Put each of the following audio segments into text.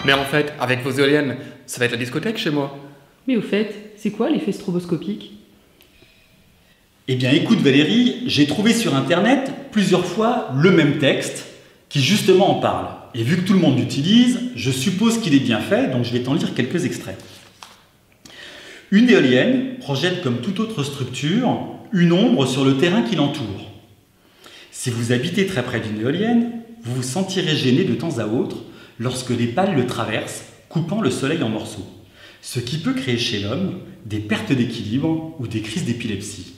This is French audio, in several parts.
Mais en fait, avec vos éoliennes, ça va être la discothèque chez moi. Mais au fait, c'est quoi l'effet stroboscopique? Eh bien écoute Valérie, j'ai trouvé sur internet plusieurs fois le même texte qui justement en parle. Et vu que tout le monde l'utilise, je suppose qu'il est bien fait, donc je vais t'en lire quelques extraits. Une éolienne projette comme toute autre structure une ombre sur le terrain qui l'entoure. Si vous habitez très près d'une éolienne, vous vous sentirez gêné de temps à autre lorsque les pales le traversent, coupant le soleil en morceaux. Ce qui peut créer chez l'homme des pertes d'équilibre ou des crises d'épilepsie.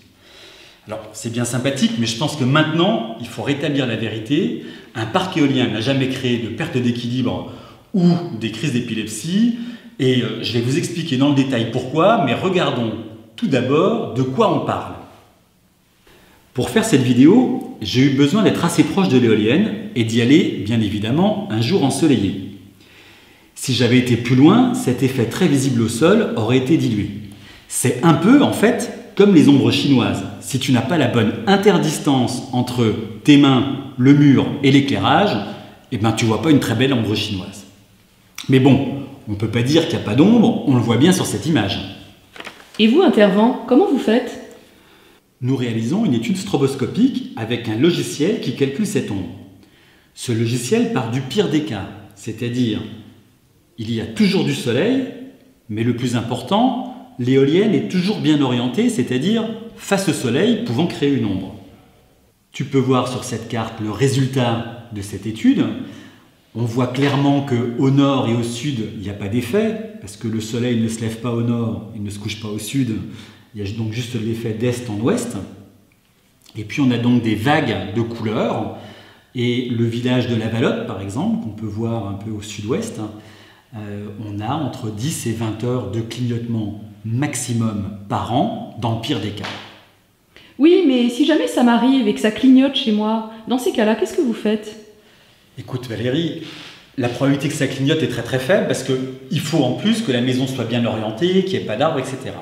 Alors, c'est bien sympathique, mais je pense que maintenant, il faut rétablir la vérité. Un parc éolien n'a jamais créé de perte d'équilibre ou des crises d'épilepsie. Et je vais vous expliquer dans le détail pourquoi, mais regardons tout d'abord de quoi on parle. Pour faire cette vidéo, j'ai eu besoin d'être assez proche de l'éolienne et d'y aller, bien évidemment, un jour ensoleillé. Si j'avais été plus loin, cet effet très visible au sol aurait été dilué. C'est un peu, en fait, comme les ombres chinoises. Si tu n'as pas la bonne interdistance entre tes mains, le mur et l'éclairage, eh ben, tu ne vois pas une très belle ombre chinoise. Mais bon, on ne peut pas dire qu'il n'y a pas d'ombre, on le voit bien sur cette image. Et vous, intervenants, comment vous faites? Nous réalisons une étude stroboscopique avec un logiciel qui calcule cette ombre. Ce logiciel part du pire des cas, c'est-à-dire il y a toujours du soleil, mais le plus important, l'éolienne est toujours bien orientée, c'est-à-dire face au soleil, pouvant créer une ombre. Tu peux voir sur cette carte le résultat de cette étude. On voit clairement qu'au nord et au sud, il n'y a pas d'effet, parce que le soleil ne se lève pas au nord et ne se couche pas au sud. Il y a donc juste l'effet d'est en ouest. Et puis on a donc des vagues de couleurs. Et le village de La Valotte, par exemple, qu'on peut voir un peu au sud-ouest, on a entre 10 et 20 heures de clignotement maximum par an, dans le pire des cas. Oui, mais si jamais ça m'arrive et que ça clignote chez moi, dans ces cas-là, qu'est-ce que vous faites? Écoute Valérie, la probabilité que ça clignote est très très faible parce qu'il faut en plus que la maison soit bien orientée, qu'il n'y ait pas d'arbres, etc.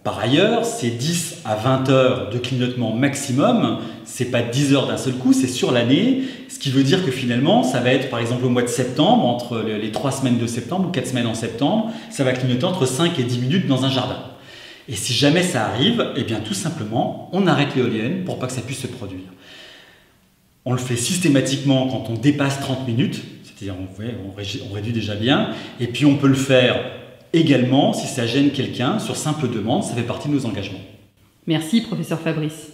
Par ailleurs, ces 10 à 20 heures de clignotement maximum, c'est pas 10 heures d'un seul coup, c'est sur l'année, ce qui veut dire que finalement, ça va être par exemple au mois de septembre, entre les 3 semaines de septembre ou 4 semaines en septembre, ça va clignoter entre 5 et 10 minutes dans un jardin. Et si jamais ça arrive, eh bien tout simplement, on arrête l'éolienne pour pas que ça puisse se produire. On le fait systématiquement quand on dépasse 30 minutes, c'est-à-dire on réduit déjà bien, et puis on peut le faire également si ça gêne quelqu'un sur simple demande, ça fait partie de nos engagements. Merci, professeur Fabrice.